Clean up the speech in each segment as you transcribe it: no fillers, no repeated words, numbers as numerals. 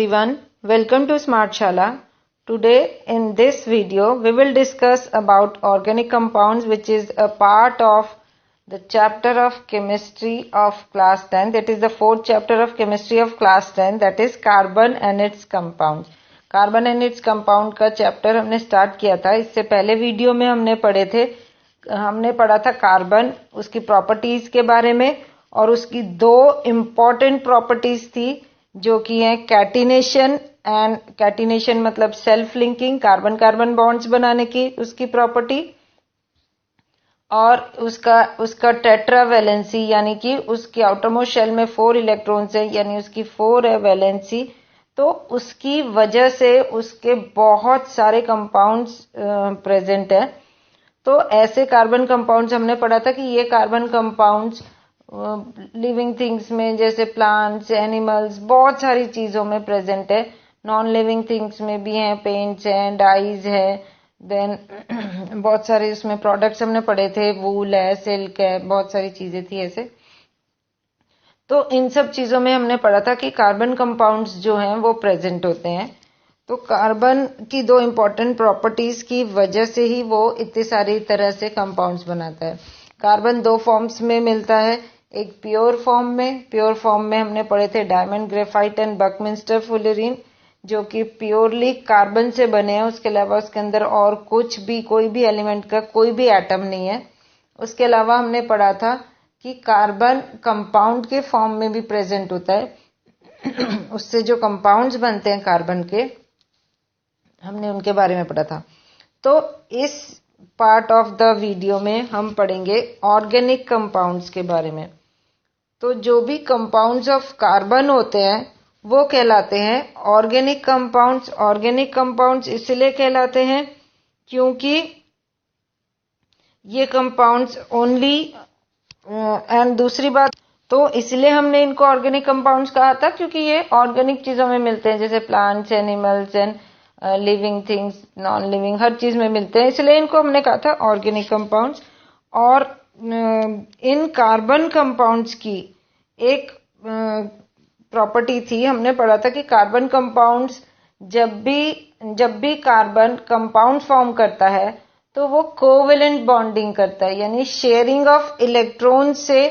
everyone, welcome to Smart Shala. Today in this video we will discuss about organic compounds, which is a part of the chapter of chemistry of class 10. That is the fourth chapter of chemistry of class 10, that is carbon and its compounds. Carbon and its compound का chapter हमने start किया था. इससे पहले video में हमने पढ़ा था कार्बन, उसकी प्रॉपर्टीज के बारे में, और उसकी दो इम्पॉर्टेंट प्रॉपर्टीज थी जो कि है कैटिनेशन एंड कैटिनेशन मतलब self linking, carbon carbon bonds बनाने की उसकी प्रॉपर्टी, और उसका टेट्रावैलेंसी यानी कि उसकी आउटरमोस्ट शेल में 4 इलेक्ट्रॉन्स है, यानी उसकी 4 है वैलेंसी. तो उसकी वजह से उसके बहुत सारे कंपाउंड्स प्रेजेंट है. तो ऐसे कार्बन कंपाउंड्स हमने पढ़ा था कि ये कार्बन कंपाउंड्स लिविंग थिंग्स में जैसे प्लांट्स, एनिमल्स, बहुत सारी चीजों में प्रेजेंट है. नॉन लिविंग थिंग्स में भी हैं, पेंट्स हैं, डाइज है, देन बहुत सारे उसमें प्रोडक्ट्स हमने पढ़े थे, वूल है, सिल्क है, बहुत सारी चीजें थी ऐसे. तो इन सब चीजों में हमने पढ़ा था कि कार्बन कंपाउंड्स जो हैं वो प्रेजेंट होते हैं. तो कार्बन की दो इम्पोर्टेंट प्रॉपर्टीज की वजह से ही वो इतनी सारी तरह से कंपाउंड्स बनाता है. कार्बन दो फॉर्म्स में मिलता है, एक प्योर फॉर्म में हमने पढ़े थे diamond graphite and Buckminster fullerene, जो कि प्योरली कार्बन से बने हैं. उसके अलावा उसके अंदर और कुछ भी, कोई भी एलिमेंट का कोई भी एटम नहीं है. उसके अलावा हमने पढ़ा था कि कार्बन कंपाउंड के फॉर्म में भी प्रेजेंट होता है. उससे जो कंपाउंड्स बनते हैं कार्बन के, हमने उनके बारे में पढ़ा था. तो इस पार्ट ऑफ द वीडियो में हम पढ़ेंगे ऑर्गेनिक कंपाउंड्स के बारे में. तो जो भी कंपाउंड्स ऑफ कार्बन होते हैं वो कहलाते हैं ऑर्गेनिक कंपाउंड्स. ऑर्गेनिक कंपाउंड्स इसलिए कहलाते हैं क्योंकि ये कंपाउंड्स ओनली एंड दूसरी बात, तो इसलिए हमने इनको ऑर्गेनिक कंपाउंड्स कहा था क्योंकि ये ऑर्गेनिक चीजों में मिलते हैं, जैसे plants, animals and living things, non living, हर चीज में मिलते हैं, इसलिए इनको हमने कहा था ऑर्गेनिक कंपाउंड्स. और इन कार्बन कंपाउंड्स की एक प्रॉपर्टी थी, हमने पढ़ा था कि कार्बन कंपाउंड्स जब भी कार्बन कंपाउंड फॉर्म करता है तो वो कोवेलेंट बॉन्डिंग करता है, यानी शेयरिंग ऑफ इलेक्ट्रॉन से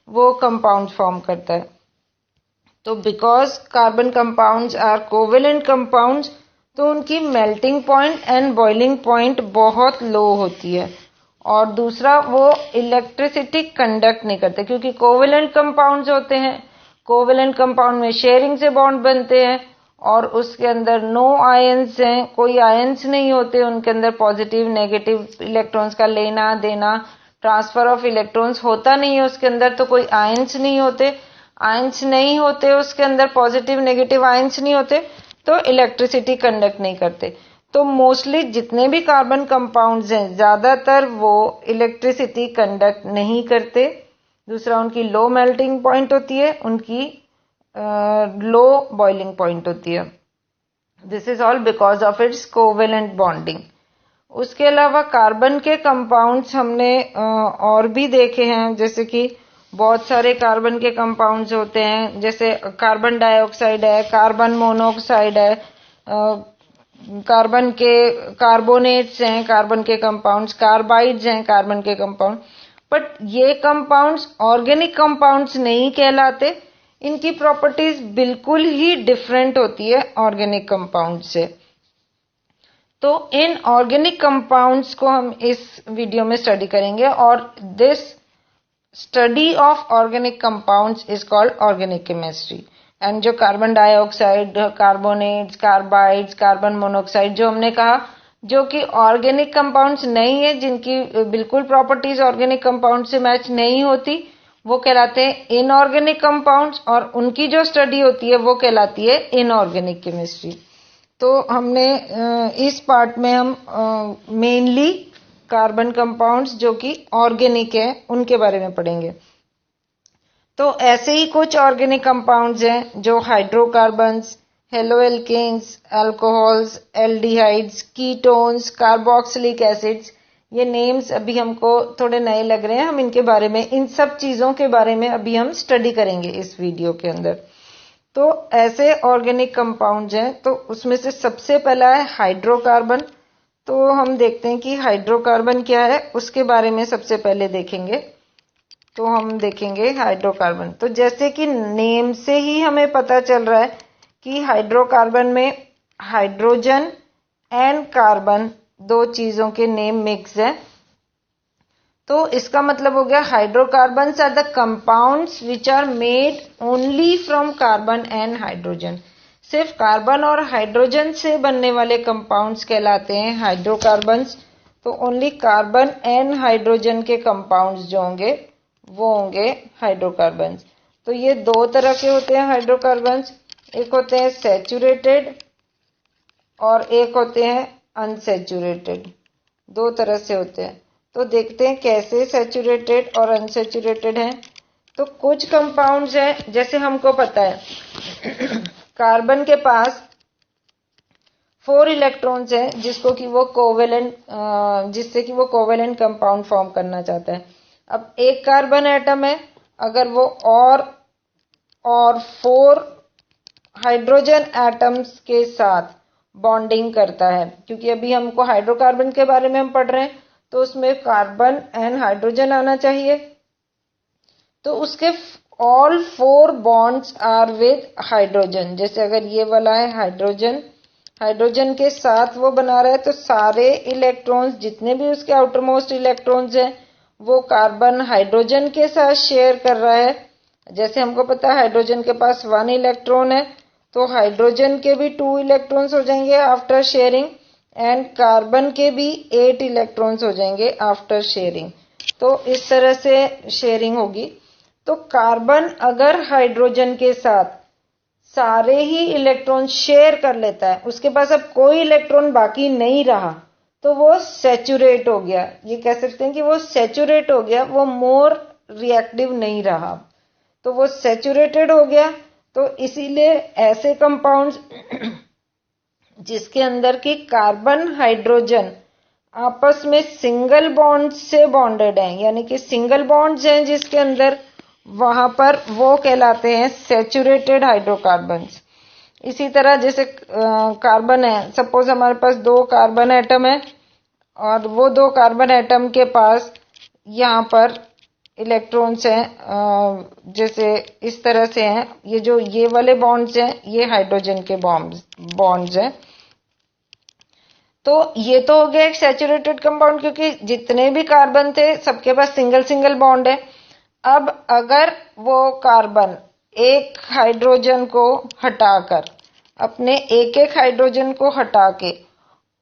वो कंपाउंड फॉर्म करता है. तो because carbon compounds are covalent compounds, तो उनकी melting point and boiling point बहुत लो होती है. और दूसरा, वो इलेक्ट्रिसिटी कंडक्ट नहीं करते क्योंकि कोवेलेंट कंपाउंड्स होते हैं. कोवेलेंट कंपाउंड में शेयरिंग से बॉन्ड बनते हैं और उसके अंदर नो आयंस हैं, कोई आयंस नहीं होते उनके अंदर. पॉजिटिव नेगेटिव इलेक्ट्रॉन्स का लेना देना, ट्रांसफर ऑफ इलेक्ट्रॉन्स होता नहीं है उसके अंदर, तो कोई आयंस नहीं होते उसके अंदर, पॉजिटिव नेगेटिव आयंस नहीं होते, तो इलेक्ट्रिसिटी कंडक्ट नहीं करते. तो मोस्टली जितने भी कार्बन कंपाउंड्स हैं ज्यादातर वो इलेक्ट्रिसिटी कंडक्ट नहीं करते. दूसरा, उनकी लो मेल्टिंग पॉइंट होती है, उनकी लो बॉइलिंग पॉइंट होती है. This is all because of its covalent bonding. उसके अलावा कार्बन के कंपाउंड्स हमने और भी देखे हैं, जैसे कि बहुत सारे कार्बन के कंपाउंड्स होते हैं, जैसे कार्बन डाइऑक्साइड है, कार्बन मोनोऑक्साइड है, कार्बन के कार्बोनेट्स हैं, कार्बन के कंपाउंड्स, कार्बाइड्स हैं कार्बन के कंपाउंड. बट ये कंपाउंड्स ऑर्गेनिक कंपाउंड्स नहीं कहलाते. इनकी प्रॉपर्टीज बिल्कुल ही डिफरेंट होती है ऑर्गेनिक कंपाउंड से. तो इन ऑर्गेनिक कंपाउंड्स को हम इस वीडियो में स्टडी करेंगे, और this study of organic compounds is called organic chemistry. And जो carbon dioxide, carbonates, carbides, carbon monoxide जो हमने कहा, जो कि ऑर्गेनिक कंपाउंड्स नहीं है, जिनकी बिल्कुल प्रॉपर्टीज ऑर्गेनिक कंपाउंड से मैच नहीं होती, वो कहलाते हैं इनऑर्गेनिक कंपाउंड्स, और उनकी जो स्टडी होती है वो कहलाती है इनऑर्गेनिक केमिस्ट्री. तो हमने इस पार्ट में हम मेनली कार्बन कंपाउंड्स जो कि ऑर्गेनिक है उनके बारे में पढ़ेंगे. तो ऐसे ही कुछ ऑर्गेनिक कंपाउंड्स हैं जो hydrocarbons, haloalkanes, alcohols, aldehydes, ketones, carboxylic acids. ये नेम्स अभी हमको थोड़े नए लग रहे हैं, हम इनके बारे में, इन सब चीजों के बारे में अभी हम स्टडी करेंगे इस वीडियो के अंदर. तो ऐसे ऑर्गेनिक कंपाउंड्स हैं, तो उसमें से सबसे पहला है हाइड्रोकार्बन। तो हम देखते हैं कि हाइड्रोकार्बन क्या है, उसके बारे में सबसे पहले देखेंगे। तो हम देखेंगे हाइड्रोकार्बन। तो जैसे कि नेम से ही हमें पता चल रहा है कि हाइड्रोकार्बन में हाइड्रोजन एंड कार्बन दो चीजों के नेम मिक्स है। तो इसका मतलब हो गया hydrocarbons are the compounds which are made only from carbon and hydrogen. सिर्फ कार्बन और हाइड्रोजन से बनने वाले कंपाउंड्स कहलाते हैं हाइड्रोकार्बन्स। तो ओनली कार्बन एंड हाइड्रोजन के कंपाउंड्स जो होंगे वो होंगे हाइड्रोकार्बन्स। तो ये दो तरह के होते हैं हाइड्रोकार्बन्स, एक होते हैं सैचुरेटेड और एक होते हैं अनसैचुरेटेड। दो तरह से होते हैं। तो देखते हैं कैसे सैचुरेटेड और अनसैचुरेटेड हैं। तो कुछ कंपाउंड्स हैं, जैसे हमको पता है कार्बन के पास 4 इलेक्ट्रॉन्स हैं जिसको कि वो कोवेलेंट जिससे कि वो कोवेलेंट कंपाउंड फॉर्म करना चाहता है। अब एक कार्बन एटम है, अगर वो और 4 हाइड्रोजन एटम्स के साथ बॉन्डिंग करता है, क्योंकि अभी हमको हाइड्रोकार्बन के बारे में हम पढ़ रहे हैं, तो उसमें कार्बन एंड हाइड्रोजन आना चाहिए। तो उसके all 4 bonds are with hydrogen. जैसे अगर ये वाला है हाइड्रोजन, हाइड्रोजन के साथ वो बना रहा है, तो सारे इलेक्ट्रॉन्स जितने भी उसके आउटर मोस्ट इलेक्ट्रॉन्स हैं वो कार्बन हाइड्रोजन के साथ शेयर कर रहा है। जैसे हमको पता है हाइड्रोजन के पास 1 इलेक्ट्रॉन है, तो हाइड्रोजन के भी 2 इलेक्ट्रॉन्स हो जाएंगे आफ्टर शेयरिंग, एंड कार्बन के भी 8 इलेक्ट्रॉन्स हो जाएंगे आफ्टर शेयरिंग। तो इस तरह से शेयरिंग होगी। तो कार्बन अगर हाइड्रोजन के साथ सारे ही इलेक्ट्रॉन शेयर कर लेता है, उसके पास अब कोई इलेक्ट्रॉन बाकी नहीं रहा, तो वो सैचुरेट हो गया। ये कह सकते हैं कि वो सैचुरेट हो गया, वो मोर रिएक्टिव नहीं रहा, तो वो सैचुरेटेड हो गया। तो इसीलिए ऐसे कंपाउंड्स जिसके अंदर की कार्बन हाइड्रोजन आपस में सिंगल बॉन्ड से बॉन्डेड हैं, यानी कि सिंगल बॉन्ड्स हैं जिसके अंदर, वहां पर वो कहलाते हैं सैचुरेटेड हाइड्रोकार्बन्स। इसी तरह जैसे कार्बन है, सपोज हमारे पास 2 कार्बन एटम है और वो 2 कार्बन एटम के पास यहाँ पर इलेक्ट्रॉन्स हैं, जैसे इस तरह से हैं। ये जो ये वाले बॉन्ड्स हैं ये हाइड्रोजन के बॉन्ड्स हैं। तो ये तो हो गया एक सैचुरेटेड कंपाउंड, क्योंकि जितने भी कार्बन थे सबके पास सिंगल सिंगल बॉन्ड है। अब अगर वो कार्बन एक हाइड्रोजन को हटाकर, अपने एक हाइड्रोजन को हटा के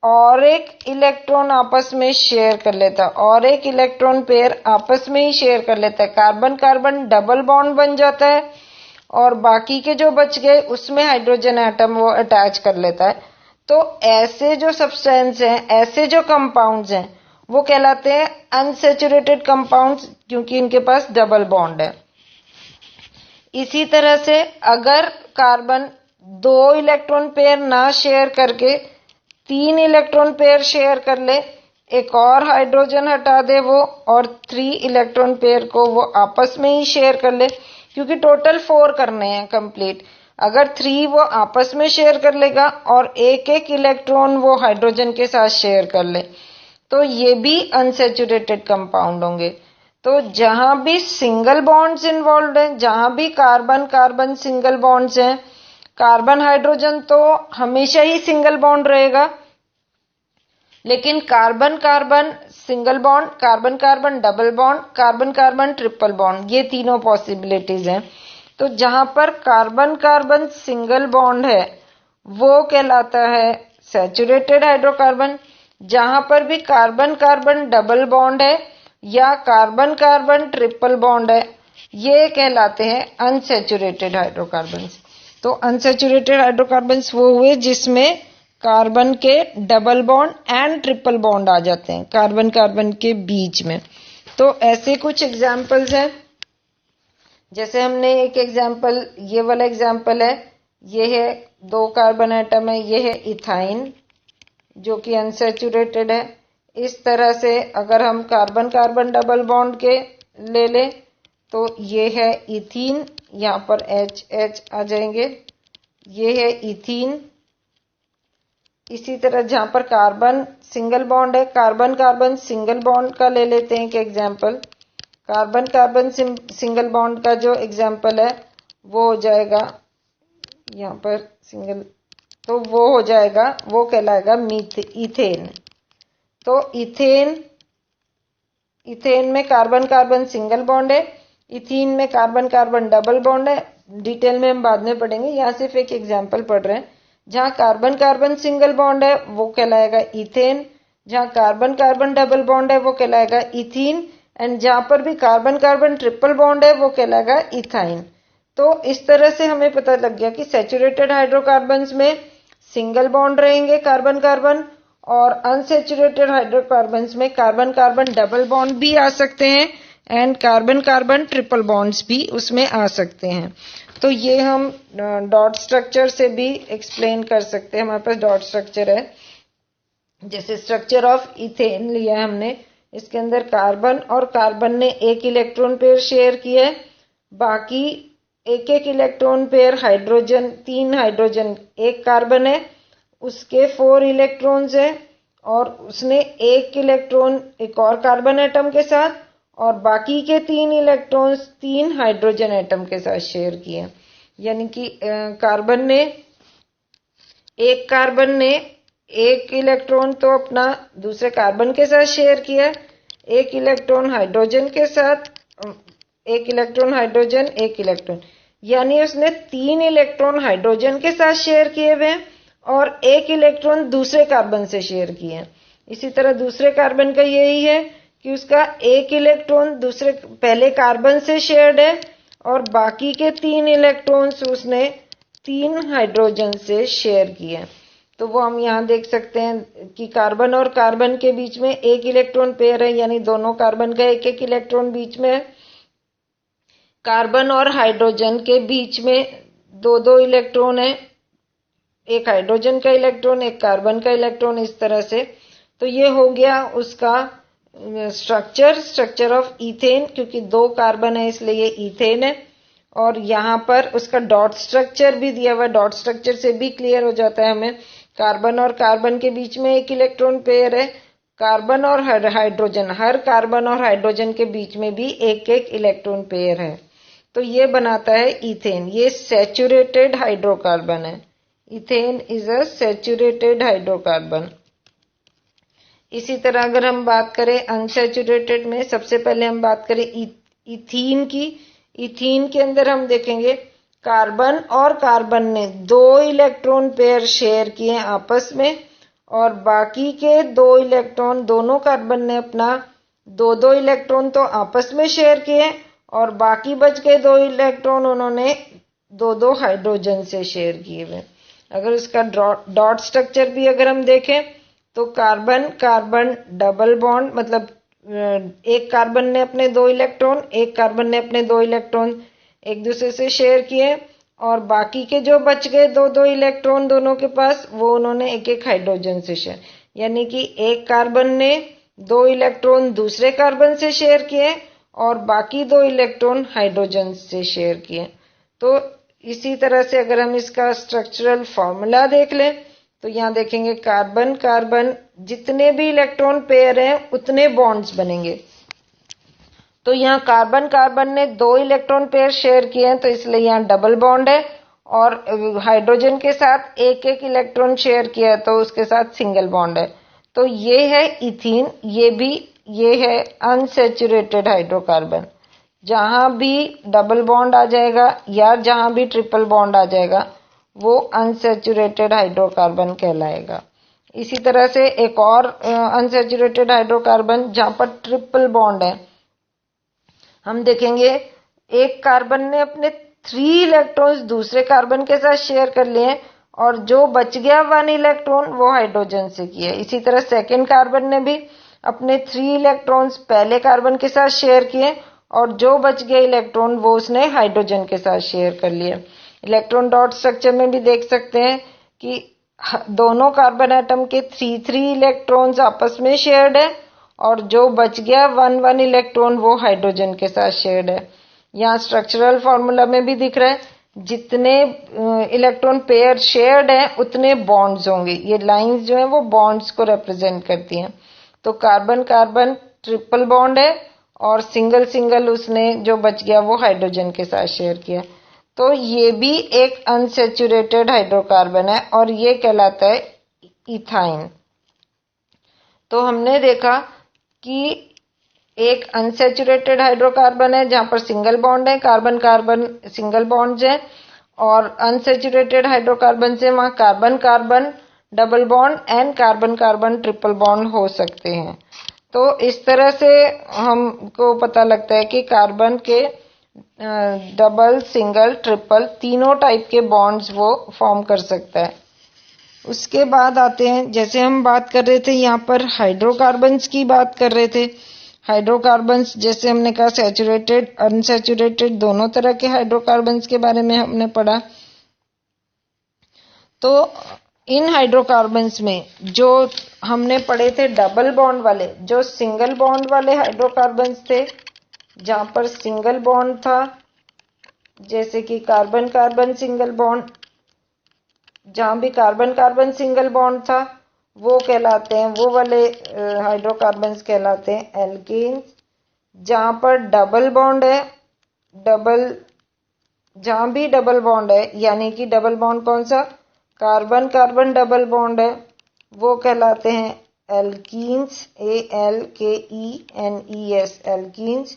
और एक इलेक्ट्रॉन आपस में शेयर कर लेता है, और एक इलेक्ट्रॉन पेयर आपस में ही शेयर कर लेता है, कार्बन कार्बन डबल बॉन्ड बन जाता है, और बाकी के जो बच गए उसमें हाइड्रोजन एटम वो अटैच कर लेता है। तो ऐसे जो सब्सटेंस हैं, ऐसे जो कंपाउंड्स हैं, वो कहलाते हैं अनसैचुरेटेड कंपाउंड्स, क्योंकि इनके पास डबल बॉन्ड है। इसी तरह से अगर कार्बन 2 इलेक्ट्रॉन पेयर ना शेयर करके 3 इलेक्ट्रॉन पेयर शेयर कर ले, एक और हाइड्रोजन हटा दे वो, और 3 इलेक्ट्रॉन पेयर को वो आपस में ही शेयर कर ले, क्योंकि टोटल 4 करने हैं कंप्लीट। अगर 3 वो आपस में शेयर कर लेगा और एक एक इलेक्ट्रॉन वो हाइड्रोजन के साथ शेयर कर ले, तो ये भी अनसैचुरेटेड कंपाउंड होंगे। तो जहां भी सिंगल बॉन्ड्स इन्वॉल्व हैं, जहां भी कार्बन कार्बन सिंगल बॉन्ड्स हैं, कार्बन हाइड्रोजन तो हमेशा ही सिंगल बॉन्ड रहेगा, लेकिन carbon carbon single bond, carbon carbon double bond, carbon carbon triple bond, ये तीनों पॉसिबिलिटीज हैं। तो जहां पर कार्बन कार्बन सिंगल बॉन्ड है वो कहलाता है सैचुरेटेड हाइड्रोकार्बन। जहां पर भी कार्बन कार्बन डबल बॉन्ड है या कार्बन कार्बन ट्रिपल बॉन्ड है, ये कहलाते हैं अनसैचुरेटेड हाइड्रोकार्बन्स। तो अनसैचुरेटेड हाइड्रोकार्बन्स वो हुए जिसमें कार्बन के double bond and triple bond आ जाते हैं कार्बन कार्बन के बीच में। तो ऐसे कुछ एग्जाम्पल्स हैं, जैसे हमने एक एग्जाम्पल, ये वाला एग्जाम्पल है, ये है 2 कार्बन एटम है, ये है इथाइन जो कि अनसैचुरेटेड है। इस तरह से अगर हम कार्बन कार्बन डबल बॉन्ड के ले लें तो ये है इथीन, यहाँ पर H H आ जाएंगे। ये है इथीन। इसी तरह जहां पर कार्बन सिंगल बॉन्ड है, कार्बन कार्बन सिंगल बॉन्ड का ले लेते हैं एक example. Carbon carbon single bond का जो एग्जाम्पल है वो हो जाएगा यहाँ पर सिंगल, तो वो हो जाएगा, वो कहलाएगा इथेन। तो इथेन में कार्बन कार्बन सिंगल बॉन्ड है, इथीन में कार्बन कार्बन डबल बॉन्ड है। डिटेल में हम बाद में पढ़ेंगे, यहाँ सिर्फ एक एग्जाम्पल पढ़ रहे हैं। जहां कार्बन कार्बन सिंगल बॉन्ड है वो कहलाएगा इथेन, जहां कार्बन कार्बन डबल बॉन्ड है वो कहलाएगा इथीन, एंड जहां पर भी कार्बन कार्बन ट्रिपल बॉन्ड है वो कहलाएगा इथाइन। तो इस तरह से हमें पता लग गया कि सैचुरेटेड हाइड्रोकार्बन्स में सिंगल बॉन्ड रहेंगे कार्बन कार्बन, और अनसैचुरेटेड हाइड्रोकार्बन्स में कार्बन कार्बन डबल बॉन्ड भी आ सकते हैं and carbon carbon triple bonds भी उसमें आ सकते हैं। तो ये हम डॉट स्ट्रक्चर से भी एक्सप्लेन कर सकते हैं। हमारे पास डॉट स्ट्रक्चर है, जैसे स्ट्रक्चर ऑफ इथेन लिया हमने, इसके अंदर कार्बन और कार्बन ने एक इलेक्ट्रॉन पेयर शेयर किया है, बाकी एक एक इलेक्ट्रॉन पेयर हाइड्रोजन, 3 हाइड्रोजन, एक कार्बन है उसके 4 इलेक्ट्रॉन्स है, और उसने एक इलेक्ट्रॉन एक और कार्बन एटम के साथ, और बाकी के 3 इलेक्ट्रॉन्स 3 हाइड्रोजन एटम के साथ शेयर किए। यानी कि कार्बन ने एक इलेक्ट्रॉन तो अपना दूसरे कार्बन के साथ शेयर किया, एक इलेक्ट्रॉन हाइड्रोजन के साथ, एक इलेक्ट्रॉन हाइड्रोजन, एक इलेक्ट्रॉन, यानी उसने 3 इलेक्ट्रॉन हाइड्रोजन के साथ शेयर किए हुए हैं और एक इलेक्ट्रॉन दूसरे कार्बन से शेयर किए हैं। इसी तरह दूसरे कार्बन का यही है कि उसका एक इलेक्ट्रॉन दूसरे पहले कार्बन से शेयर्ड है और बाकी के 3 इलेक्ट्रॉन्स उसने 3 हाइड्रोजन से शेयर किए। तो वो हम यहाँ देख सकते हैं कि कार्बन और कार्बन के बीच में एक इलेक्ट्रॉन पेयर है, यानी दोनों कार्बन का एक एक इलेक्ट्रॉन बीच में है। कार्बन और हाइड्रोजन के बीच में 2-2 इलेक्ट्रॉन है, एक हाइड्रोजन का इलेक्ट्रॉन, एक कार्बन का इलेक्ट्रॉन, इस तरह से। तो ये हो गया उसका स्ट्रक्चर ऑफ इथेन, क्योंकि 2 कार्बन है इसलिए ये इथेन है। और यहाँ पर उसका डॉट स्ट्रक्चर भी दिया हुआ, डॉट स्ट्रक्चर से भी क्लियर हो जाता है हमें, कार्बन और कार्बन के बीच में एक इलेक्ट्रॉन पेयर है, कार्बन और हाइड्रोजन, हर कार्बन और हाइड्रोजन के बीच में भी एक एक इलेक्ट्रॉन पेयर है। तो ये बनाता है इथेन। ये सैचुरेटेड हाइड्रोकार्बन है। Ethane is a saturated hydrocarbon. इसी तरह अगर हम बात करें अनसैचुरेटेड में, सबसे पहले हम बात करें इथीन की। इथीन के अंदर हम देखेंगे कार्बन और कार्बन ने 2 इलेक्ट्रॉन पेयर शेयर किए आपस में, और बाकी के 2 इलेक्ट्रॉन, दोनों कार्बन ने अपना 2-2 इलेक्ट्रॉन तो आपस में शेयर किए, और बाकी बच गए 2 इलेक्ट्रॉन उन्होंने 2-2 हाइड्रोजन से शेयर किए हुए। अगर उसका डॉट स्ट्रक्चर भी अगर हम देखें तो कार्बन कार्बन डबल बॉन्ड, मतलब एक कार्बन ने अपने 2 इलेक्ट्रॉन, एक कार्बन ने अपने 2 इलेक्ट्रॉन एक दूसरे से शेयर किए, और बाकी के जो बच गए 2-2 इलेक्ट्रॉन दोनों के पास, वो उन्होंने एक एक हाइड्रोजन से शेयर, यानी कि एक कार्बन ने 2 इलेक्ट्रॉन दूसरे कार्बन से शेयर किए और बाकी 2 इलेक्ट्रॉन हाइड्रोजन से शेयर किए। तो इसी तरह से अगर हम इसका स्ट्रक्चरल फॉर्मूला देख लें तो यहाँ देखेंगे कार्बन कार्बन जितने भी इलेक्ट्रॉन पेयर हैं उतने बॉन्ड्स बनेंगे। तो यहाँ कार्बन कार्बन ने 2 इलेक्ट्रॉन पेयर शेयर किए हैं, तो इसलिए यहाँ डबल बॉन्ड है, और हाइड्रोजन के साथ एक एक इलेक्ट्रॉन शेयर किया है तो उसके साथ सिंगल बॉन्ड है। तो ये है इथीन। ये है अनसैचुरेटेड हाइड्रोकार्बन। जहां भी डबल बॉन्ड आ जाएगा या जहां भी ट्रिपल बॉन्ड आ जाएगा वो अनसैचुरेटेड हाइड्रोकार्बन कहलाएगा। इसी तरह से एक और अनसैचुरेटेड हाइड्रोकार्बन जहां पर ट्रिपल बॉन्ड है, हम देखेंगे एक कार्बन ने अपने 3 इलेक्ट्रॉन्स दूसरे कार्बन के साथ शेयर कर लिए और जो बच गया 1 इलेक्ट्रॉन वो हाइड्रोजन से किया। इसी तरह सेकेंड कार्बन ने भी अपने 3 इलेक्ट्रॉन्स पहले कार्बन के साथ शेयर किए और जो बच गए इलेक्ट्रॉन वो उसने हाइड्रोजन के साथ शेयर कर लिए। इलेक्ट्रॉन डॉट स्ट्रक्चर में भी देख सकते हैं कि दोनों कार्बन एटम के 3-3 इलेक्ट्रॉन्स आपस में शेयर्ड है और जो बच गया 1-1 इलेक्ट्रॉन वो हाइड्रोजन के साथ शेयर्ड है। यहाँ स्ट्रक्चरल फॉर्मूला में भी दिख रहा है जितने इलेक्ट्रॉन पेयर शेयर्ड हैं उतने बॉन्ड्स होंगे। ये लाइंस जो हैं वो बॉन्ड्स को रिप्रेजेंट करती हैं। तो कार्बन कार्बन ट्रिपल बॉन्ड है और सिंगल सिंगल उसने जो बच गया वो हाइड्रोजन के साथ शेयर किया। तो ये भी एक अनसैचुरेटेड हाइड्रोकार्बन है और ये कहलाता है इथाइन। तो हमने देखा कि एक अनसैचुरेटेड हाइड्रोकार्बन है जहां पर सिंगल बॉन्ड है, कार्बन कार्बन सिंगल बॉन्ड्स हैं, और अनसैचुरेटेड हाइड्रोकार्बन से वहां carbon carbon double bond and carbon carbon triple bond हो सकते हैं। तो इस तरह से हमको पता लगता है कि कार्बन के डबल सिंगल ट्रिपल तीनों टाइप के बॉन्ड्स वो फॉर्म कर सकता है। उसके बाद आते हैं, जैसे हम बात कर रहे थे यहाँ पर हाइड्रोकार्बन्स की बात कर रहे थे। हाइड्रोकार्बन्स जैसे हमने कहा सैचुरेटेड अनसैचुरेटेड दोनों तरह के हाइड्रोकार्बन्स के बारे में हमने पढ़ा। तो इन हाइड्रोकार्बन्स में जो हमने पढ़े थे डबल बॉन्ड वाले, जो सिंगल बॉन्ड वाले हाइड्रोकार्बन्स थे जहां पर सिंगल बॉन्ड था, जैसे कि कार्बन कार्बन सिंगल बॉन्ड, जहां भी कार्बन कार्बन सिंगल बॉन्ड था वो कहलाते हैं, वो वाले हाइड्रोकार्बन्स कहलाते हैं एल्केन्स। जहां पर डबल बॉन्ड है, जहां भी डबल बॉन्ड है, यानी कि डबल बॉन्ड कौन सा, कार्बन कार्बन डबल बॉन्ड है, वो कहलाते हैं एल्कीन्स, ALKENES एल्कीन्स।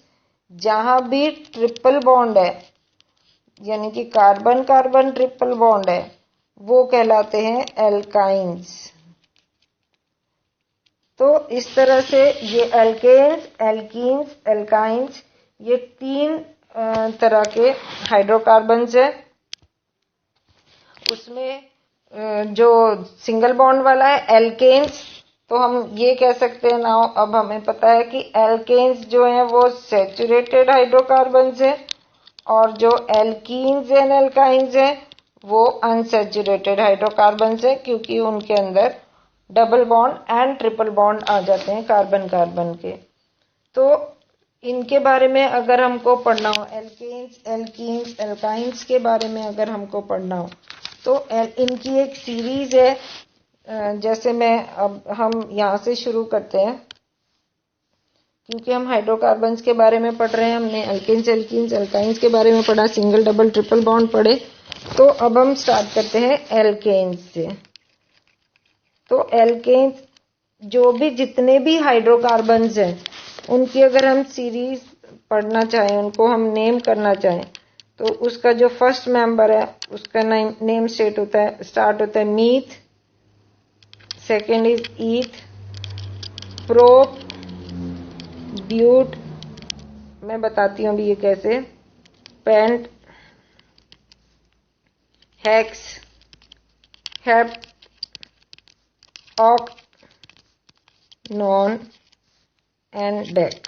जहां भी ट्रिपल बॉन्ड है, यानी कि कार्बन कार्बन ट्रिपल बॉन्ड है, वो कहलाते हैं एल्काइंस। तो इस तरह से ये एल्केन्स, एल्कीन्स, एल्काइंस, ये तीन तरह के हाइड्रोकार्बन्स है। उसमें जो सिंगल बॉन्ड वाला है एल्केन्स, तो हम ये कह सकते हैं नाउ, अब हमें पता है कि एल्केन्स जो है वो सैचुरेटेड हाइड्रोकार्बन्स है और जो एल्कीन्स एंड एल्काइंस है वो अनसैचुरेटेड हाइड्रोकार्बन्स है, क्योंकि उनके अंदर double bond and triple bond आ जाते हैं कार्बन कार्बन के। तो इनके बारे में अगर हमको पढ़ना हो, एल्केन्स, एल्कीन्स, एल्काइंस के बारे में अगर हमको पढ़ना हो तो इनकी एक सीरीज है। जैसे अब हम यहाँ से शुरू करते हैं, क्योंकि हम हाइड्रोकार्बन्स के बारे में पढ़ रहे हैं। हमने एल्केन्स, एल्कीन्स, एल्काइंस के बारे में पढ़ा, सिंगल डबल ट्रिपल बॉन्ड पढ़े। तो अब हम स्टार्ट करते हैं एल्केन्स से। तो एल्केन्स जो भी जितने भी हाइड्रोकार्बन्स हैं उनकी अगर हम सीरीज पढ़ना चाहें, उनको हम नेम करना चाहें, तो उसका जो फर्स्ट मेंबर है उसका नेम स्टार्ट होता है meth, second is eth, prop, but, मैं बताती हूँ अभी ये कैसे, pent, hex, hept, oct, non and dec.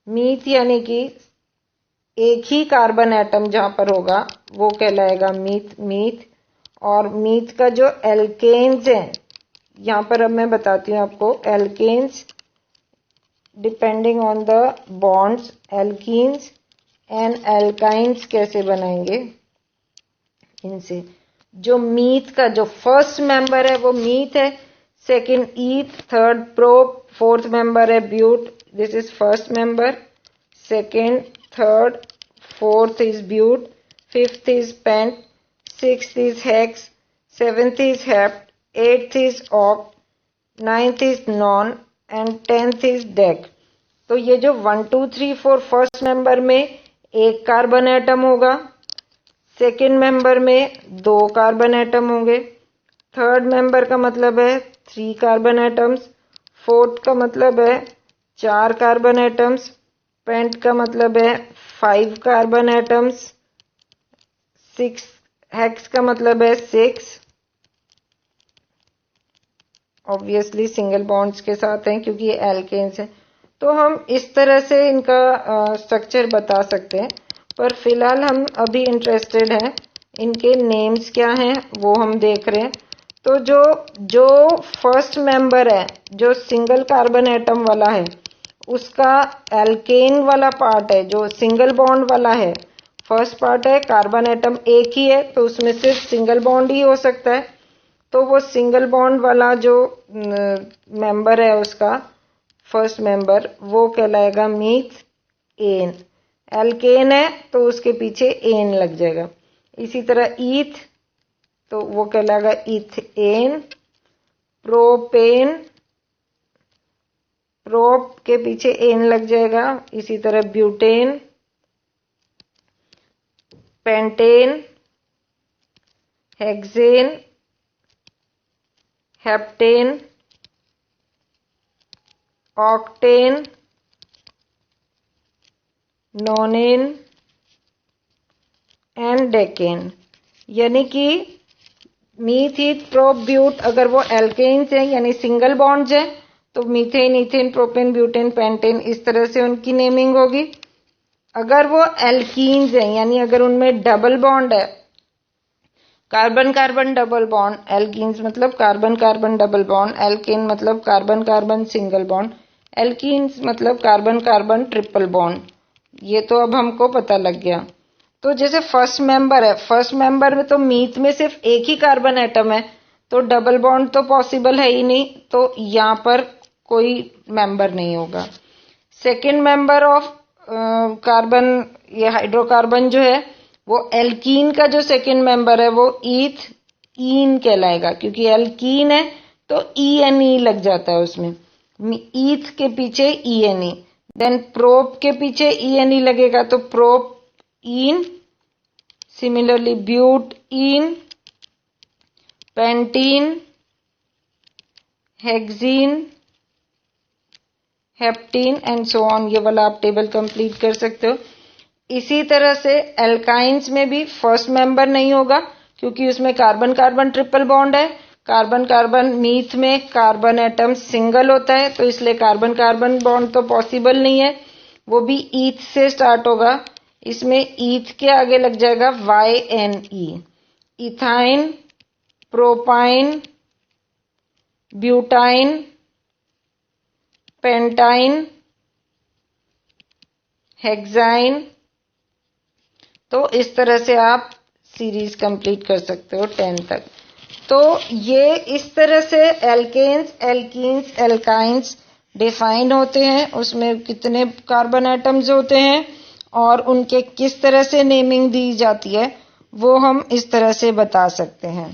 Meth यानी कि एक ही कार्बन एटम जहां पर होगा वो कहलाएगा मीथ। और मीथ का जो एल्केन्स है, यहां पर अब मैं बताती हूँ आपको alkanes depending on the bonds, alkenes and alkynes कैसे बनाएंगे इनसे। जो मीथ का जो फर्स्ट मेंबर है वो मीथ है, second eth, third prop, fourth member है but, this is first member, second, third, fourth is but, fifth is pent, sixth is hex, seventh is hept, eighth is oct, ninth is non and 10th is dec. तो ये जो 1 2 3 4 first member में एक carbon atom होगा, second member में 2 carbon atom होंगे, third member का मतलब है 3 कार्बन एटम्स, फोर्थ का मतलब है 4 कार्बन एटम्स, पेंट का मतलब है 5 कार्बन एटम्स, 6 हेक्स का मतलब है 6, ऑब्वियसली सिंगल बॉन्ड्स के साथ हैं क्योंकि ये एल्केन्स हैं। तो हम इस तरह से इनका स्ट्रक्चर बता सकते हैं, पर फिलहाल हम अभी इंटरेस्टेड हैं इनके नेम्स क्या हैं वो हम देख रहे हैं। तो जो फर्स्ट मेंबर है, जो सिंगल कार्बन एटम वाला है, उसका एल्केन वाला पार्ट है जो सिंगल बॉन्ड वाला है, फर्स्ट पार्ट है कार्बन एटम एक ही है तो उसमें सिर्फ सिंगल बॉन्ड ही हो सकता है, तो वो सिंगल बॉन्ड वाला जो मेंबर है उसका फर्स्ट मेंबर वो कहलाएगा मीथेन। एल्केन है तो उसके पीछे एन लग जाएगा। इसी तरह ईथ तो वो कहलाएगा इथेन। प्रोपेन, प्रोप के पीछे एन लग जाएगा। इसी तरह butane, pentane, hexane, heptane, octane, नोनेन and decane. यानी कि मीथ, ईथ, प्रोप, ब्यूट अगर वो एल्केन्स हैं यानी सिंगल बॉन्ड्स हैं तो methane, ethane, propane, butane, pentane इस तरह से उनकी नेमिंग होगी। अगर वो एल्कीन्स हैं यानी अगर उनमें डबल बॉन्ड है, carbon carbon double bond, alkenes मतलब carbon carbon double bond, alkane मतलब carbon carbon single bond, alkenes मतलब कार्बन कार्बन ट्रिपल बॉन्ड। ये तो अब हमको पता लग गया। तो जैसे फर्स्ट मेंबर है, फर्स्ट मेंबर में तो मीथ में सिर्फ एक ही कार्बन एटम है तो डबल बॉन्ड तो पॉसिबल है ही नहीं, तो यहाँ पर कोई मेंबर नहीं होगा। सेकेंड मेंबर ऑफ कार्बन, ये हाइड्रोकार्बन जो है वो एल्कीन का जो सेकेंड मेंबर है वो ईन कहलाएगा, क्योंकि एल्कीन है तो ई लग जाता है उसमें। ईथ के पीछे ई। देन प्रोप के पीछे ई लगेगा तो propene. Similarly butene, pentene, hexene, heptene and so on. ये वाला आप टेबल कंप्लीट कर सकते हो। इसी तरह से एल्काइंस में भी फर्स्ट मेंबर नहीं होगा क्योंकि उसमें कार्बन कार्बन ट्रिपल बॉन्ड है। कार्बन कार्बन, मीथ में कार्बन एटम सिंगल होता है तो इसलिए कार्बन कार्बन बॉन्ड तो पॉसिबल नहीं है, वो भी ईथ से स्टार्ट होगा। इसमें ईथ के आगे लग जाएगा YNE। Ethyne, propyne, butyne, pentyne, hexyne. तो इस तरह से आप सीरीज कंप्लीट कर सकते हो 10 तक। तो ये इस तरह से एल्केन्स, एल्कीन्स, एल्काइंस डिफाइन होते हैं, उसमें कितने कार्बन एटम्स होते हैं और उनके किस तरह से नेमिंग दी जाती है वो हम इस तरह से बता सकते हैं।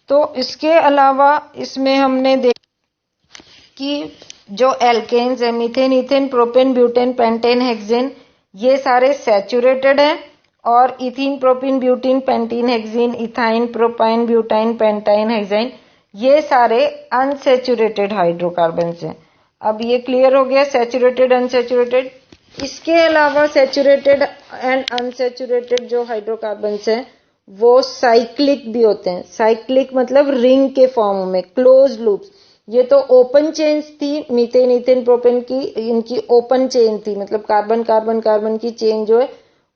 तो इसके अलावा इसमें हमने देखा कि जो एल्केन्स है methane, ethane, propane, butane, pentane, hexane ये सारे सैचुरेटेड हैं और ethene, propene, butene, pentene, hexene, ethyne, propyne, butyne, pentyne, hexyne ये सारे अनसैचुरेटेड हाइड्रोकार्बन्स हैं। अब ये क्लियर हो गया सैचुरेटेड, अनसैचुरेटेड। इसके अलावा सैचुरेटेड एंड अनसैचुरेटेड जो हाइड्रोकार्बन्स हैं वो साइक्लिक भी होते हैं। साइक्लिक मतलब रिंग के फॉर्म में, क्लोज लूप्स। ये तो ओपन चेन्स थी, मीथेन, इथेन, प्रोपेन की इनकी ओपन चेन थी, मतलब कार्बन कार्बन कार्बन की चेन जो है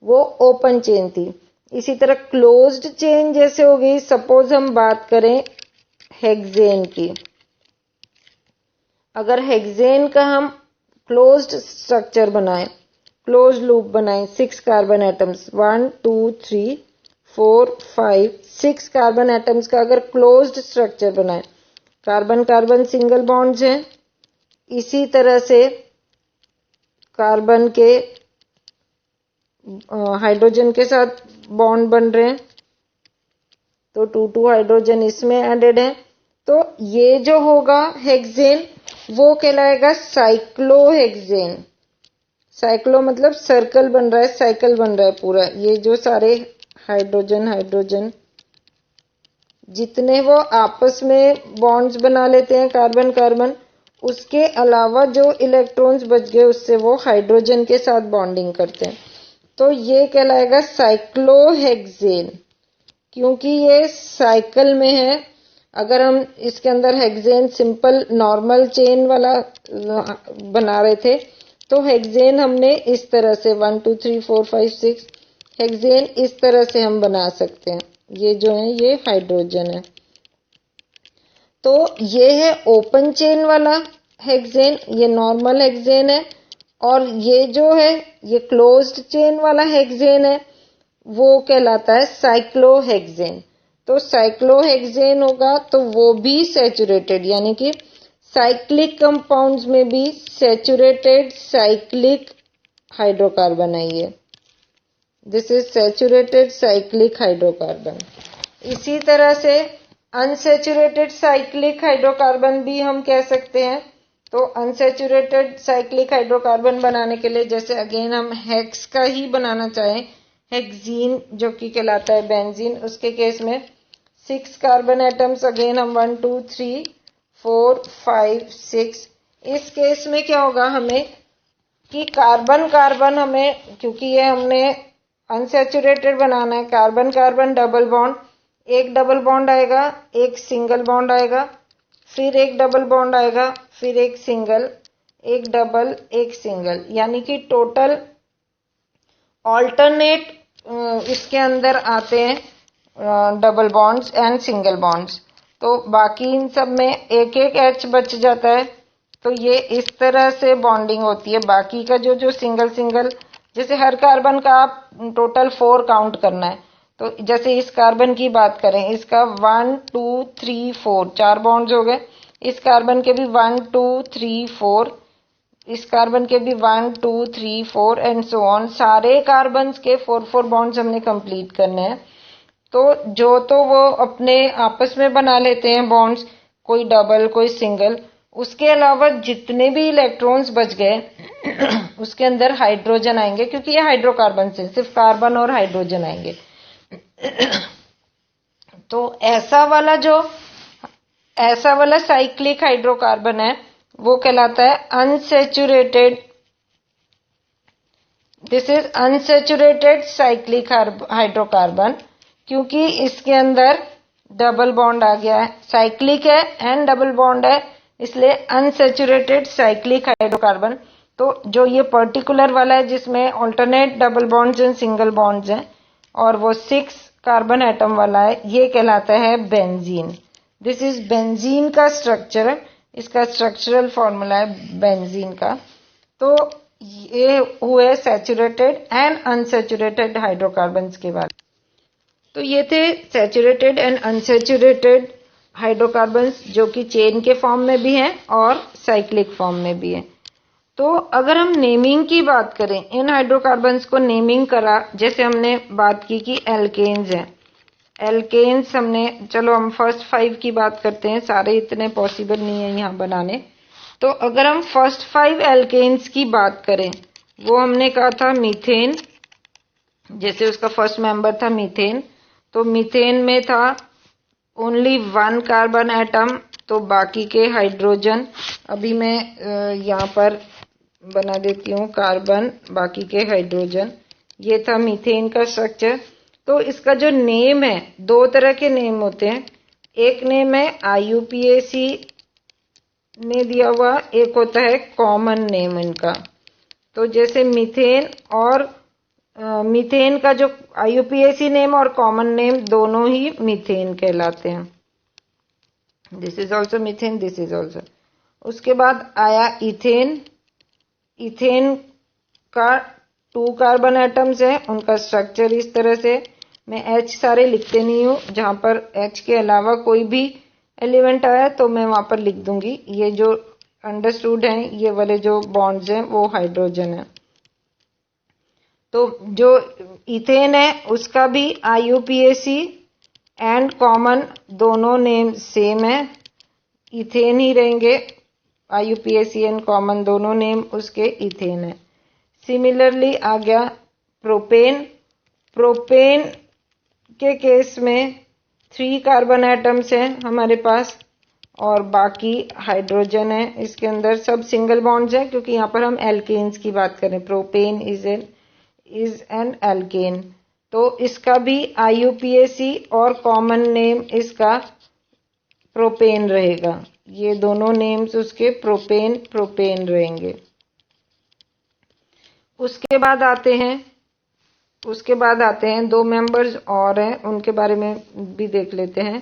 वो ओपन चेन थी। इसी तरह क्लोज्ड चेन जैसे हो गई, सपोज हम बात करें हेक्सेन की। अगर हेक्सेन का हम क्लोज्ड स्ट्रक्चर बनाएं, क्लोज लूप बनाएं, 6 कार्बन एटम्स, 1 2 3 4 5 6 कार्बन एटम्स का अगर क्लोज्ड स्ट्रक्चर बनाएं, कार्बन कार्बन सिंगल बॉन्ड्स हैं। इसी तरह से कार्बन के हाइड्रोजन के साथ बॉन्ड बन रहे हैं तो 2 हाइड्रोजन इसमें एडेड है। तो ये जो होगा हेक्सेन वो कहलाएगा साइक्लोहेक्सेन। साइक्लो मतलब सर्कल बन रहा है, साइकिल बन रहा है पूरा। ये जो सारे हाइड्रोजन हाइड्रोजन जितने वो आपस में बॉन्ड्स बना लेते हैं कार्बन कार्बन, उसके अलावा जो इलेक्ट्रॉन्स बच गए उससे वो हाइड्रोजन के साथ बॉन्डिंग करते हैं। तो ये कहलाएगा साइक्लोहेक्सेन क्योंकि ये साइकिल में है। अगर हम इसके अंदर हेक्सेन सिंपल नॉर्मल चेन वाला बना रहे थे तो हेक्सेन हमने इस तरह से 1 2 3 4 5 6 हेक्सेन इस तरह से हम बना सकते हैं। ये जो है ये हाइड्रोजन है। तो ये है ओपन चेन वाला हेक्सेन, ये नॉर्मल हेक्सेन है। और ये जो है ये क्लोज्ड चेन वाला हेक्सेन है। वो कहलाता है साइक्लोहेक्सेन। तो साइक्लोहेक्सेन होगा तो वो भी सैचुरेटेड, यानी कि साइक्लिक कंपाउंड्स में भी सैचुरेटेड साइक्लिक हाइड्रोकार्बन है ये। This is saturated cyclic hydrocarbon. इसी तरह से अनसैचुरेटेड साइक्लिक हाइड्रोकार्बन भी हम कह सकते हैं। तो अनसैचुरेटेड साइक्लिक हाइड्रोकार्बन बनाने के लिए जैसे अगेन हम हेक्स का ही बनाना चाहें, हेक्सीन जो कि कहलाता है बेंजीन, उसके केस में 6 कार्बन एटम्स, अगेन हम 1 2 3 4 5 6। इस केस में क्या होगा हमें कि कार्बन कार्बन हमें, क्योंकि ये हमने अनसैचुरेटेड बनाना है, कार्बन कार्बन डबल बॉन्ड, एक डबल बॉन्ड आएगा, एक सिंगल बॉन्ड आएगा, फिर एक डबल बॉन्ड आएगा, फिर एक सिंगल, एक डबल, एक सिंगल, यानी कि टोटल ऑल्टरनेट इसके अंदर आते हैं double bonds and single bonds. तो बाकी इन सब में एक एक एच बच जाता है। तो ये इस तरह से बॉन्डिंग होती है। बाकी का जो सिंगल सिंगल, जैसे हर कार्बन का आप टोटल 4 काउंट करना है। तो जैसे इस कार्बन की बात करें, इसका 1 2 3 4 4 बॉन्ड्स हो गए। इस कार्बन के भी 1 2 3 4, इस कार्बन के भी 1 2 3 4 एंड सो ऑन। सारे कार्बन के 4 बॉन्ड्स हमने कंप्लीट करने हैं। तो वो अपने आपस में बना लेते हैं बॉन्ड्स, कोई डबल कोई सिंगल। उसके अलावा जितने भी इलेक्ट्रॉन्स बच गए उसके अंदर हाइड्रोजन आएंगे, क्योंकि ये हाइड्रोकार्बन से सिर्फ कार्बन और हाइड्रोजन आएंगे। तो ऐसा वाला साइक्लिक हाइड्रोकार्बन है वो कहलाता है unsaturated. This is unsaturated cyclic hydrocarbon, क्योंकि इसके अंदर डबल बॉन्ड आ गया है, साइक्लिक है एंड डबल बॉन्ड है, इसलिए अनसैचुरेटेड साइक्लिक हाइड्रोकार्बन। तो जो ये पर्टिकुलर वाला है जिसमें alternate double bonds and single bonds हैं और वो 6 कार्बन एटम वाला है, ये कहलाता है बेंजीन। दिस इज बेंजीन का स्ट्रक्चर, इसका स्ट्रक्चरल फॉर्मूला है बेंजीन का। तो ये हुए सैचुरेटेड एंड अनसैचुरेटेड हाइड्रोकार्बन्स के बारे। तो ये थे सैचुरेटेड एंड अनसैचुरेटेड हाइड्रोकार्बन्स जो कि चेन के फॉर्म में भी हैं और साइक्लिक फॉर्म में भी हैं। तो अगर हम नेमिंग की बात करें, इन हाइड्रोकार्बन्स को नेमिंग करा, जैसे हमने बात की कि एल्केन्स हैं, एल्केन्स हमने, चलो हम फर्स्ट 5 की बात करते हैं, सारे इतने पॉसिबल नहीं है यहाँ बनाने। तो अगर हम फर्स्ट 5 एल्केन्स की बात करें, वो हमने कहा था मीथेन, जैसे उसका फर्स्ट मेंबर था मीथेन। तो मीथेन में था ओनली 1 कार्बन एटम, तो बाकी के हाइड्रोजन, अभी मैं यहाँ पर बना देती हूँ कार्बन, बाकी के हाइड्रोजन। ये था मीथेन का स्ट्रक्चर। तो इसका जो नेम है, 2 तरह के नेम होते हैं। एक नेम है IUPAC ने दिया हुआ, एक होता है कॉमन नेम इनका। तो जैसे मीथेन और मीथेन का जो IUPAC नेम और कॉमन नेम दोनों ही मीथेन कहलाते हैं। This is also methane, this is also. उसके बाद आया इथेन। इथेन का 2 कार्बन एटम्स हैं, उनका स्ट्रक्चर इस तरह से, मैं H सारे लिखते नहीं हूँ, जहां पर H के अलावा कोई भी एलिमेंट आया तो मैं वहां पर लिख दूंगी। ये जो अंडरस्टूड हैं, ये वाले जो बॉन्ड्स हैं वो हाइड्रोजन है। तो जो इथेन है उसका भी IUPAC एंड कॉमन दोनों नेम सेम है, इथेन ही रहेंगे। IUPAC एंड कॉमन दोनों नेम उसके इथेन है। सिमिलरली आ गया प्रोपेन। प्रोपेन के केस में 3 कार्बन एटम्स हैं हमारे पास और बाकी हाइड्रोजन है। इसके अंदर सब सिंगल बॉन्ड्स हैं, क्योंकि यहाँ पर हम एल्केन्स की बात करें। Propane is an alkane. तो इसका भी IUPAC और कॉमन नेम इसका प्रोपेन रहेगा। ये दोनों नेम्स उसके प्रोपेन रहेंगे। उसके बाद आते हैं 2 मेंबर्स और हैं, उनके बारे में भी देख लेते हैं।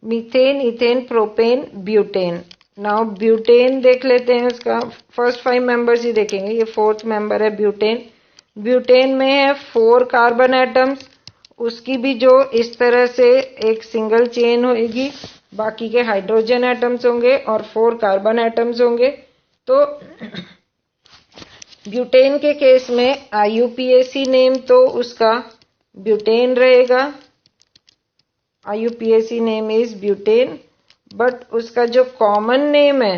Methane, ethane, propane, butane. Now butane देख लेते हैं, उसका फर्स्ट 5 मेंबर्स ही देखेंगे। ये 4th मेंबर है ब्यूटेन। ब्यूटेन में है 4 कार्बन एटम्स, उसकी भी जो इस तरह से एक सिंगल चेन होगी, बाकी के हाइड्रोजन एटम्स होंगे और 4 कार्बन एटम्स होंगे। तो ब्यूटेन के केस में IUPAC नेम तो उसका ब्यूटेन रहेगा, IUPAC name is butane, but उसका जो कॉमन नेम है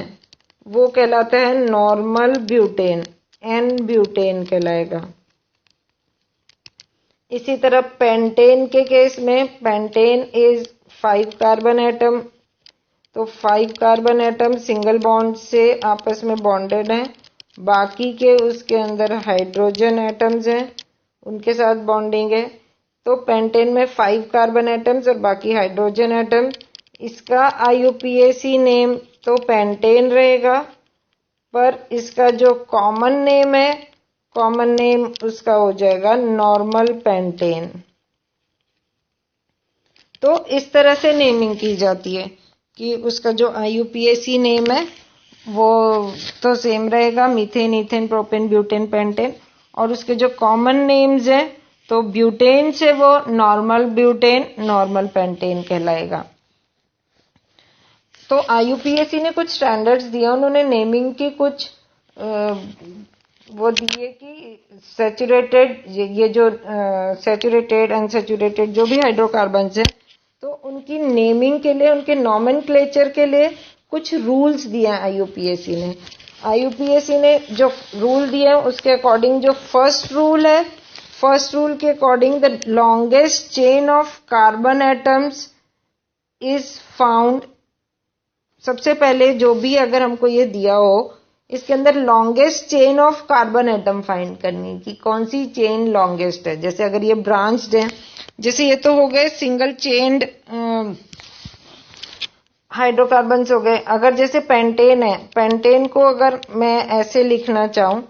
वो कहलाता है नॉर्मल ब्यूटेन, N ब्यूटेन कहलाएगा। इसी तरह पेंटेन के केस में पेंटेन इज 5 कार्बन एटम, तो 5 कार्बन एटम सिंगल बॉन्ड से आपस में बॉन्डेड हैं, बाकी के उसके अंदर हाइड्रोजन एटम्स हैं, उनके साथ बॉन्डिंग है। तो पेंटेन में 5 कार्बन एटम्स और बाकी हाइड्रोजन एटम, इसका IUPAC नेम तो पेंटेन रहेगा, पर इसका जो कॉमन नेम है, कॉमन नेम उसका हो जाएगा नॉर्मल पेंटेन। तो इस तरह से नेमिंग की जाती है कि उसका जो IUPAC नेम है वो तो सेम रहेगा, methane, ethane, propane, butane, pentane, और उसके जो कॉमन नेम्स हैं तो ब्यूटेन से वो नॉर्मल ब्यूटेन, नॉर्मल पेंटेन कहलाएगा। तो IUPAC ने कुछ स्टैंडर्ड्स दिए, उन्होंने नेमिंग की कुछ वो दिए कि सैचुरेटेड, ये जो सैचुरेटेड, अनसैचुरेटेड जो भी हाइड्रोकार्बन्स हैं, तो उनकी नेमिंग के लिए, उनके नॉमेनक्लेचर के लिए कुछ रूल्स दिए हैं IUPAC ने। IUPAC ने जो रूल दिए हैं उसके अकॉर्डिंग, जो फर्स्ट रूल है, फर्स्ट रूल के according the longest chain of carbon atoms is found. सबसे पहले जो भी अगर हमको ये दिया हो, इसके अंदर longest chain of carbon atom find करनी कि कौन सी चेन लॉन्गेस्ट है। जैसे अगर ये ब्रांच्ड है, जैसे ये तो हो गए सिंगल चेन्ड हाइड्रोकार्बन्स हो गए। अगर जैसे पेंटेन है, पेंटेन को अगर मैं ऐसे लिखना चाहूं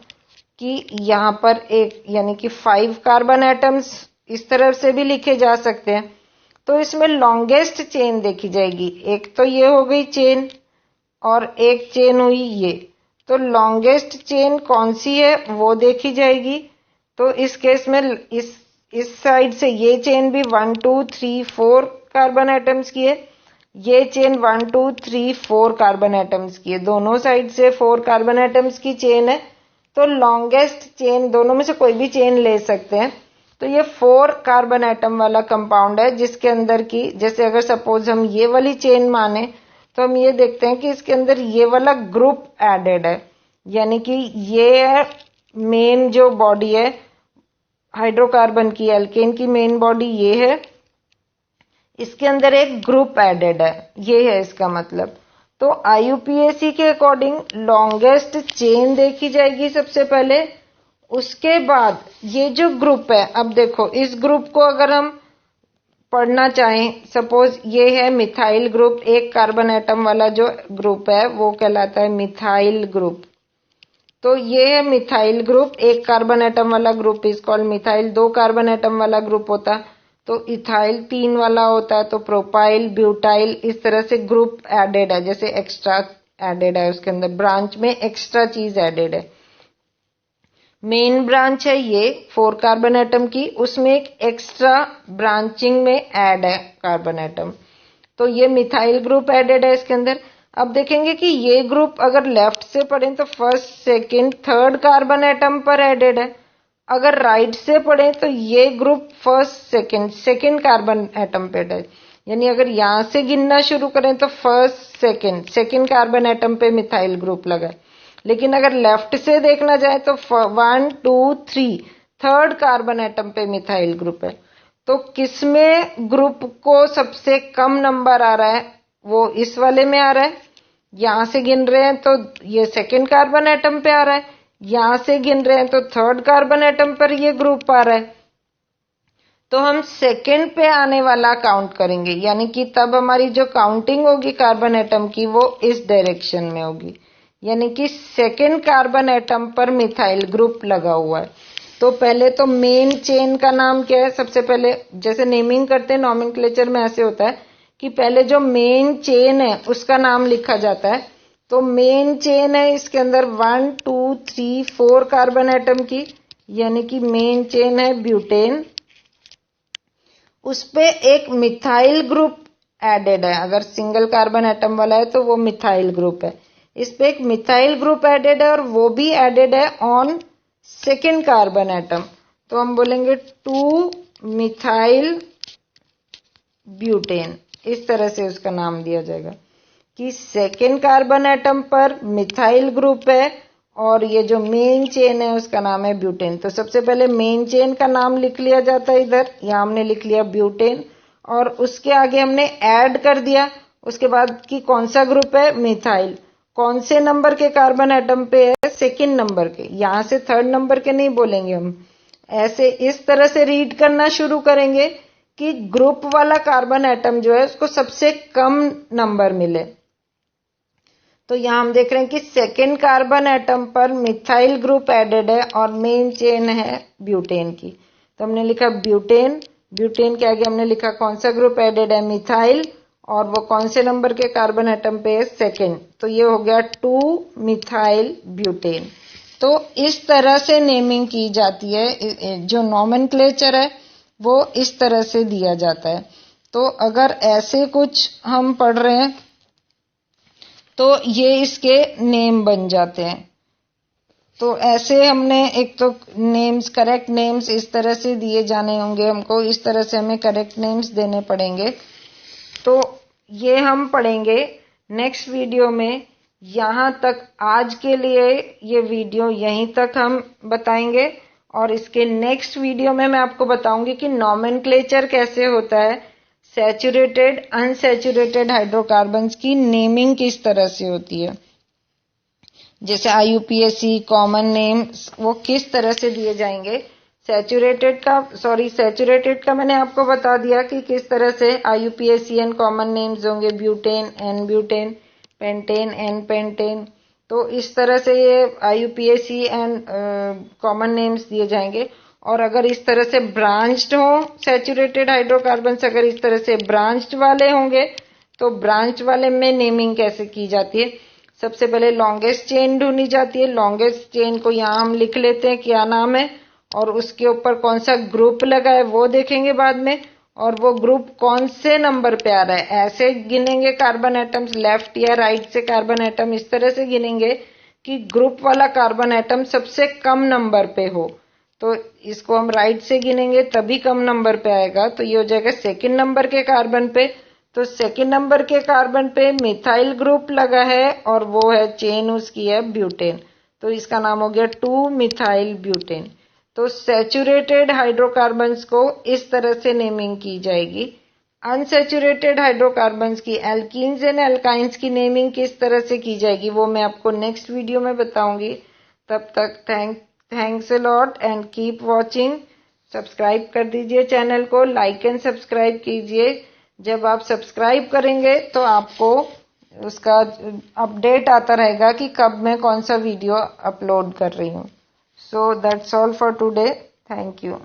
कि यहाँ पर एक, यानी कि 5 कार्बन एटम्स इस तरफ से भी लिखे जा सकते हैं, तो इसमें लॉन्गेस्ट चेन देखी जाएगी। एक तो ये हो गई चेन और एक चेन हुई ये, तो लॉन्गेस्ट चेन कौन सी है वो देखी जाएगी। तो इस केस में इस साइड से ये चेन भी 1 2 3 4 कार्बन एटम्स की है, ये चेन 1 2 3 4 कार्बन एटम्स की है, दोनों साइड से 4 कार्बन एटम्स की चेन है। तो लॉन्गेस्ट चेन, दोनों में से कोई भी चेन ले सकते हैं। तो ये 4 कार्बन एटम वाला कंपाउंड है, जिसके अंदर की, जैसे अगर सपोज हम ये वाली चेन माने, तो हम ये देखते हैं कि इसके अंदर ये वाला ग्रुप एडेड है, यानी कि ये मेन जो बॉडी है हाइड्रोकार्बन की, एल्केन की मेन बॉडी ये है, इसके अंदर एक ग्रुप एडेड है, ये है इसका मतलब। तो IUPAC के अकॉर्डिंग लॉन्गेस्ट चेन देखी जाएगी सबसे पहले, उसके बाद ये जो ग्रुप है, अब देखो इस ग्रुप को अगर हम पढ़ना चाहें, सपोज ये है मिथाइल ग्रुप, 1 कार्बन एटम वाला जो ग्रुप है वो कहलाता है मिथाइल ग्रुप। तो ये है मिथाइल ग्रुप, 1 कार्बन एटम वाला group is called methyl. 2 carbon atom वाला ग्रुप होता तो इथाइल, 3 वाला होता है तो प्रोपाइल, ब्यूटाइल, इस तरह से ग्रुप एडेड है, जैसे एक्स्ट्रा एडेड है, उसके अंदर ब्रांच में एक्स्ट्रा चीज एडेड है। मेन ब्रांच है ये 4 कार्बन एटम की, उसमें एक एक्स्ट्रा ब्रांचिंग में ऐड है कार्बन एटम, तो ये मिथाइल ग्रुप एडेड है इसके अंदर। अब देखेंगे कि ये ग्रुप अगर लेफ्ट से पढ़ें तो first, second, third carbon atom पर एडेड है, अगर राइट से पढ़ें तो ये group first, second carbon atom पे एडेड, यानी अगर यहां से गिनना शुरू करें तो फर्स्ट, सेकंड कार्बन एटम पे मिथाइल ग्रुप लगा है। लेकिन अगर लेफ्ट से देखना जाए तो 1 2 3 थर्ड कार्बन एटम पे मिथाइल ग्रुप है। तो किसमें ग्रुप को सबसे कम नंबर आ रहा है, वो इस वाले में आ रहा है। यहां से गिन रहे हैं तो ये सेकंड कार्बन एटम पे आ रहा है, यहां से गिन रहे हैं तो थर्ड कार्बन एटम पर ये ग्रुप आ रहा है। तो हम सेकंड पे आने वाला काउंट करेंगे, यानी कि तब हमारी जो काउंटिंग होगी कार्बन एटम की वो इस डायरेक्शन में होगी, यानी कि सेकंड कार्बन एटम पर मिथाइल ग्रुप लगा हुआ है। तो पहले तो मेन चेन का नाम क्या है, सबसे पहले जैसे नेमिंग करते हैं नॉमेनक्लेचर में ऐसे होता है कि पहले जो मेन चेन है उसका नाम लिखा जाता है। तो मेन चेन है इसके अंदर 1 2 3 4 कार्बन एटम की, यानी कि मेन चेन है ब्यूटेन, उस पे एक मिथाइल ग्रुप एडेड है। अगर सिंगल कार्बन एटम वाला है तो वो मिथाइल ग्रुप है। इस पे एक मिथाइल ग्रुप एडेड है और वो भी एडेड है ऑन सेकेंड कार्बन एटम। तो हम बोलेंगे 2 मिथाइल ब्यूटेन, इस तरह से उसका नाम दिया जाएगा कि सेकेंड कार्बन एटम पर मिथाइल ग्रुप है और ये जो मेन चेन है उसका नाम है ब्यूटेन। तो सबसे पहले मेन चेन का नाम लिख लिया जाता है इधर, यहाँ हमने लिख लिया ब्यूटेन और उसके आगे हमने ऐड कर दिया उसके बाद कि कौन सा ग्रुप है, मिथाइल। कौन से नंबर के कार्बन एटम पे है, सेकेंड नंबर के, यहां से थर्ड नंबर के नहीं बोलेंगे हम। ऐसे इस तरह से रीड करना शुरू करेंगे कि ग्रुप वाला कार्बन एटम जो है उसको सबसे कम नंबर मिले। तो यहां हम देख रहे हैं कि सेकेंड कार्बन एटम पर मिथाइल ग्रुप एडेड है और मेन चेन है ब्यूटेन की। तो हमने लिखा ब्यूटेन, ब्यूटेन के आगे हमने लिखा कौन सा ग्रुप एडेड है, मिथाइल, और वो कौन से नंबर के कार्बन एटम पे है, सेकेंड। तो ये हो गया 2 मिथाइल ब्यूटेन। तो इस तरह से नेमिंग की जाती है, जो नॉमेनक्लेचर है वो इस तरह से दिया जाता है। तो अगर ऐसे कुछ हम पढ़ रहे हैं तो ये इसके नेम बन जाते हैं। तो ऐसे हमने एक तो नेम्स, करेक्ट नेम्स इस तरह से दिए जाने होंगे हमको, इस तरह से हमें करेक्ट नेम्स देने पड़ेंगे। तो ये हम पढ़ेंगे नेक्स्ट वीडियो में। यहाँ तक आज के लिए ये वीडियो यहीं तक हम बताएंगे और इसके नेक्स्ट वीडियो में मैं आपको बताऊंगी कि नॉमेनक्लेचर कैसे होता है, सैचुरेटेड अनसैचुरेटेड हाइड्रोकार्बन्स की नेमिंग किस तरह से होती है, जैसे IUPAC कॉमन नेम वो किस तरह से दिए जाएंगे। सैचुरेटेड का मैंने आपको बता दिया कि किस तरह से IUPACN कॉमन नेम्स होंगे, butane N butane, pentane N pentane. तो इस तरह से ये IUPACN कॉमन नेम्स दिए जाएंगे। और अगर इस तरह से ब्रांच्ड हो सैचुरेटेड हाइड्रोकार्बन्स, अगर इस तरह से ब्रांच्ड वाले होंगे तो ब्रांच वाले में नेमिंग कैसे की जाती है, सबसे पहले लॉन्गेस्ट चेन ढूंढी जाती है। लॉन्गेस्ट चेन को यहाँ हम लिख लेते हैं क्या नाम है और उसके ऊपर कौन सा ग्रुप लगा है वो देखेंगे बाद में, और वो ग्रुप कौन से नंबर पे आ रहा है। ऐसे गिनेंगे कार्बन एटम्स, लेफ्ट या राइट से कार्बन एटम इस तरह से गिनेंगे कि ग्रुप वाला कार्बन एटम सबसे कम नंबर पे हो। तो इसको हम राइट से गिनेंगे तभी कम नंबर पे आएगा। तो ये हो जाएगा सेकेंड नंबर के कार्बन पे। तो सेकेंड नंबर के कार्बन पे मिथाइल ग्रुप लगा है और वो है चेन उसकी है ब्यूटेन। तो इसका नाम हो गया 2 मिथाइल ब्यूटेन। तो सैचुरेटेड हाइड्रोकार्बन्स को इस तरह से नेमिंग की जाएगी। अनसैचुरेटेड हाइड्रोकार्बन्स की, एल्कीन्स एंड एल्काइंस की नेमिंग किस तरह से की जाएगी वो मैं आपको नेक्स्ट वीडियो में बताऊंगी। तब तक thanks a lot and keep watching. Subscribe कर दीजिए चैनल को, लाइक एंड सब्सक्राइब कीजिए। जब आप सब्सक्राइब करेंगे तो आपको उसका अपडेट आता रहेगा कि कब मैं कौन सा वीडियो अपलोड कर रही हूँ। So that's all for today. Thank you.